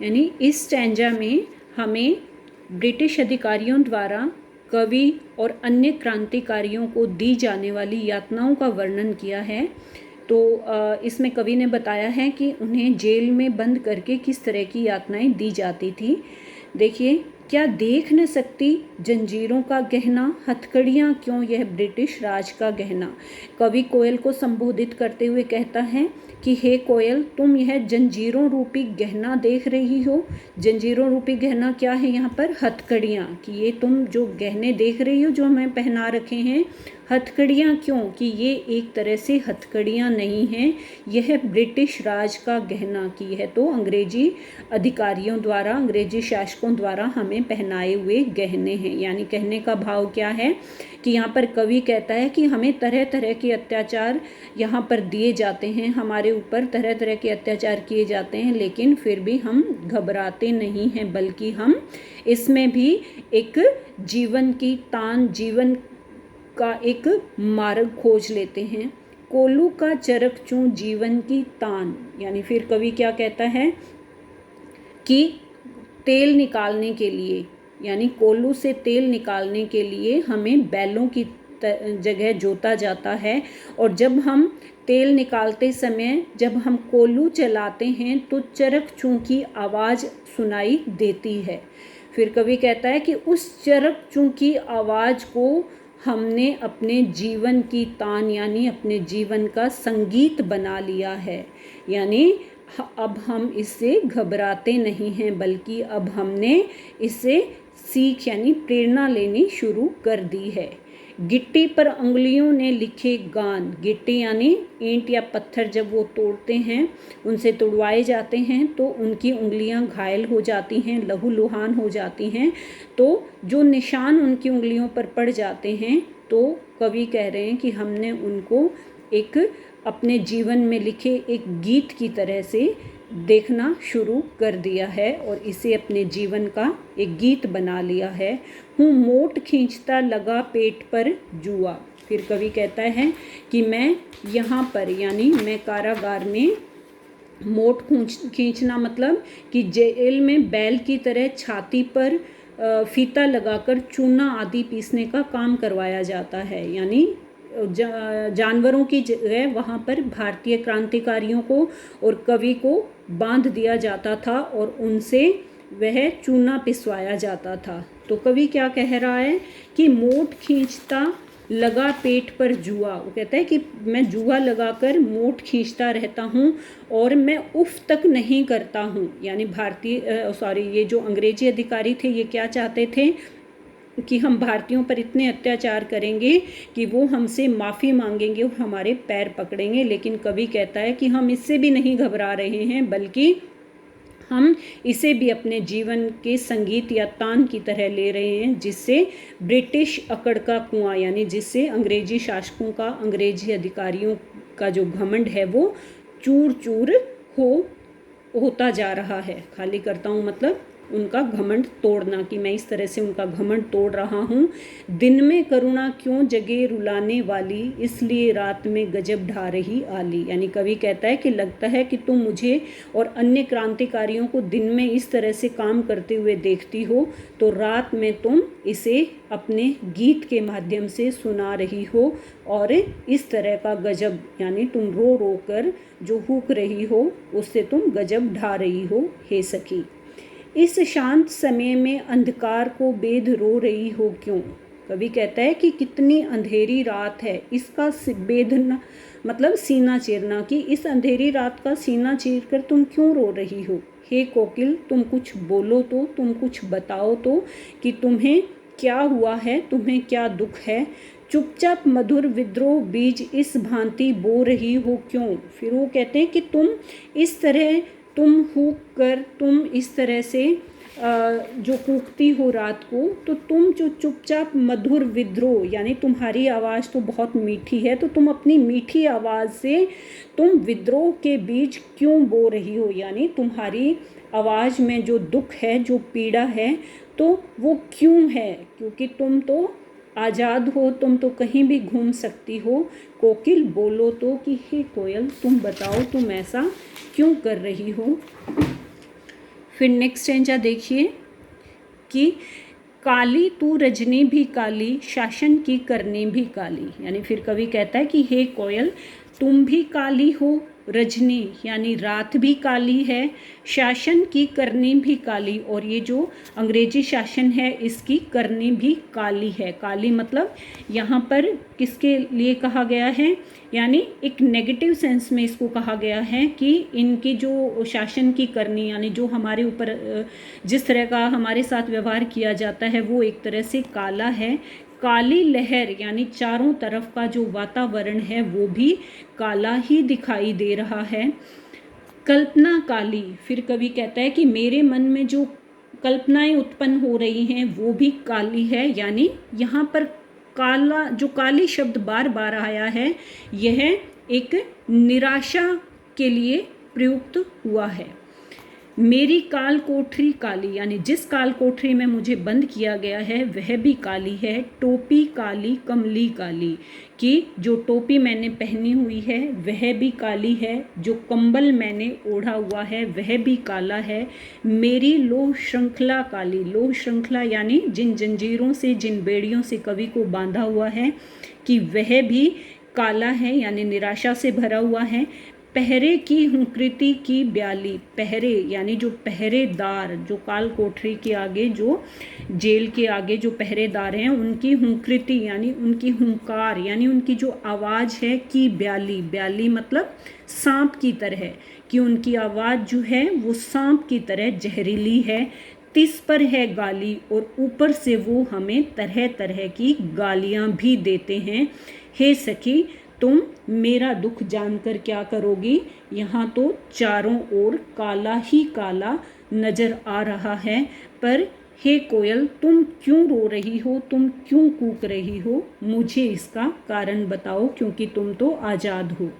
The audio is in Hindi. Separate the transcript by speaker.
Speaker 1: यानी इस स्टैंजा में हमें ब्रिटिश अधिकारियों द्वारा कवि और अन्य क्रांतिकारियों को दी जाने वाली यातनाओं का वर्णन किया है। तो इसमें कवि ने बताया है कि उन्हें जेल में बंद करके किस तरह की यातनाएं दी जाती थी। देखिए, क्या देख न सकती जंजीरों का गहना, हथकड़ियाँ क्यों यह ब्रिटिश राज का गहना। कवि कोयल को संबोधित करते हुए कहता है कि हे कोयल, तुम यह जंजीरों रूपी गहना देख रही हो। जंजीरों रूपी गहना क्या है यहाँ पर? हथकड़ियाँ, कि ये तुम जो गहने देख रही हो जो हमें पहना रखे हैं, हथकड़ियाँ क्यों, कि ये एक तरह से हथकड़ियाँ नहीं हैं, यह ब्रिटिश राज का गहना की है। तो अंग्रेजी अधिकारियों द्वारा, अंग्रेजी शासकों द्वारा हमें पहनाए हुए गहने हैं। यानी कहने का भाव क्या है कि यहाँ पर कवि कहता है कि हमें तरह तरह के अत्याचार यहाँ पर दिए जाते हैं, हमारे ऊपर तरह तरह के अत्याचार किए जाते हैं, लेकिन फिर भी हम घबराते नहीं हैं, बल्कि हम इसमें भी एक जीवन की तान, जीवन का एक मार्ग खोज लेते हैं। कोल्लू का चरक चूं जीवन की तान, यानी फिर कवि क्या कहता है कि तेल निकालने के लिए, यानी कोल्लू से तेल निकालने के लिए हमें बैलों की जगह जोता जाता है, और जब हम तेल निकालते समय जब हम कोल्लू चलाते हैं तो चरक चूं की आवाज़ सुनाई देती है। फिर कवि कहता है कि उस चरक चूं की आवाज़ को हमने अपने जीवन की तान, यानी अपने जीवन का संगीत बना लिया है। यानी अब हम इससे घबराते नहीं हैं, बल्कि अब हमने इससे सीख यानी प्रेरणा लेनी शुरू कर दी है। गिट्टी पर उंगलियों ने लिखे गान, गिट्टी यानी ईंट या पत्थर जब वो तोड़ते हैं, उनसे तुड़वाए जाते हैं तो उनकी उंगलियां घायल हो जाती हैं, लहूलुहान हो जाती हैं, तो जो निशान उनकी उंगलियों पर पड़ जाते हैं, तो कवि कह रहे हैं कि हमने उनको एक अपने जीवन में लिखे एक गीत की तरह से देखना शुरू कर दिया है और इसे अपने जीवन का एक गीत बना लिया है। हूँ मोट खींचता लगा पेट पर जुआ। फिर कवि कहता है कि मैं यहाँ पर, यानी मैं कारागार में, मोट खींचना मतलब कि जेल में बैल की तरह छाती पर फीता लगाकर चूना आदि पीसने का काम करवाया जाता है। यानी जानवरों की जगह वहाँ पर भारतीय क्रांतिकारियों को और कवि को बांध दिया जाता था और उनसे वह चूना पिसवाया जाता था। तो कवि क्या कह रहा है कि मोट खींचता लगा पेट पर जुआ। वो कहता है कि मैं जुआ लगाकर मोट खींचता रहता हूँ और मैं उफ तक नहीं करता हूँ। यानी ये जो अंग्रेजी अधिकारी थे, ये क्या चाहते थे कि हम भारतीयों पर इतने अत्याचार करेंगे कि वो हमसे माफ़ी मांगेंगे और हमारे पैर पकड़ेंगे। लेकिन कवि कहता है कि हम इससे भी नहीं घबरा रहे हैं, बल्कि हम इसे भी अपने जीवन के संगीत या तान की तरह ले रहे हैं, जिससे ब्रिटिश अकड़ का कुआं, यानी जिससे अंग्रेजी शासकों का, अंग्रेजी अधिकारियों का जो घमंड है वो चूर चूर होता जा रहा है। खाली करता हूँ मतलब उनका घमंड तोड़ना, कि मैं इस तरह से उनका घमंड तोड़ रहा हूँ। दिन में करुणा क्यों जगे रुलाने वाली, इसलिए रात में गजब ढा रही आली। यानी कवि कहता है कि लगता है कि तुम मुझे और अन्य क्रांतिकारियों को दिन में इस तरह से काम करते हुए देखती हो, तो रात में तुम इसे अपने गीत के माध्यम से सुना रही हो, और इस तरह का गजब, यानी तुम रो रो कर जो हुक रही हो उससे तुम गजब ढा रही हो हे सखी। इस शांत समय में अंधकार को बेध रो रही हो क्यों। कवि कहता है कि कितनी अंधेरी रात है, इसका बेधना मतलब सीना चीरना, कि इस अंधेरी रात का सीना चीर कर तुम क्यों रो रही हो। हे कोकिल, तुम कुछ बोलो तो, तुम कुछ बताओ तो कि तुम्हें क्या हुआ है, तुम्हें क्या दुख है। चुपचाप मधुर विद्रोह बीज इस भांति बो रही हो क्यों। फिर वो कहते हैं कि तुम इस तरह, तुम हुक कर, तुम इस तरह से जो कूकती हो रात को, तो तुम जो चुपचाप मधुर विद्रोह, यानी तुम्हारी आवाज़ तो बहुत मीठी है, तो तुम अपनी मीठी आवाज़ से तुम विद्रोह के बीज क्यों बो रही हो। यानी तुम्हारी आवाज़ में जो दुख है, जो पीड़ा है, तो वो क्यों है, क्योंकि तुम तो आज़ाद हो, तुम तो कहीं भी घूम सकती हो। कोकिल बोलो तो, कि हे कोयल तुम बताओ तुम ऐसा क्यों कर रही हो। फिर नेक्स्ट स्टेंजा देखिए कि काली तू रजनी भी काली, शासन की करनी भी काली। यानी फिर कवि कहता है कि हे कोयल, तुम भी काली हो, रजनी यानी रात भी काली है, शासन की करनी भी काली, और ये जो अंग्रेजी शासन है इसकी करनी भी काली है। काली मतलब यहाँ पर किसके लिए कहा गया है, यानी एक नेगेटिव सेंस में इसको कहा गया है कि इनकी जो शासन की करनी यानी जो हमारे ऊपर जिस तरह का हमारे साथ व्यवहार किया जाता है वो एक तरह से काला है। काली लहर यानी चारों तरफ का जो वातावरण है वो भी काला ही दिखाई दे रहा है। कल्पना काली, फिर कवि कहता है कि मेरे मन में जो कल्पनाएं उत्पन्न हो रही हैं वो भी काली है। यानी यहाँ पर काला, जो काली शब्द बार बार आया है, यह एक निराशा के लिए प्रयुक्त हुआ है। मेरी काल कोठरी काली, यानी जिस काल कोठरी में मुझे बंद किया गया है वह भी काली है। टोपी काली कमली काली, कि जो टोपी मैंने पहनी हुई है वह भी काली है, जो कंबल मैंने ओढ़ा हुआ है वह भी काला है। मेरी लोह श्रृंखला काली, लोह श्रृंखला यानी जिन जंजीरों से, जिन बेड़ियों से कवि को बांधा हुआ है कि वह भी काला है, यानी निराशा से भरा हुआ है। पहरे की हुंकृति की ब्याली, पहरे यानी जो पहरेदार, जो काल कोठरी के आगे, जो जेल के आगे जो पहरेदार हैं उनकी हुंकृति यानी उनकी हुंकार यानी उनकी जो आवाज़ है की ब्याली, ब्याली मतलब सांप की तरह, कि उनकी आवाज़ जो है वो सांप की तरह जहरीली है। तिस पर है गाली, और ऊपर से वो हमें तरह तरह की गालियाँ भी देते हैं। हे सखी, तुम मेरा दुख जानकर क्या करोगी। यहाँ तो चारों ओर काला ही काला नजर आ रहा है, पर हे कोयल, तुम क्यों रो रही हो, तुम क्यों कूक रही हो, मुझे इसका कारण बताओ, क्योंकि तुम तो आज़ाद हो।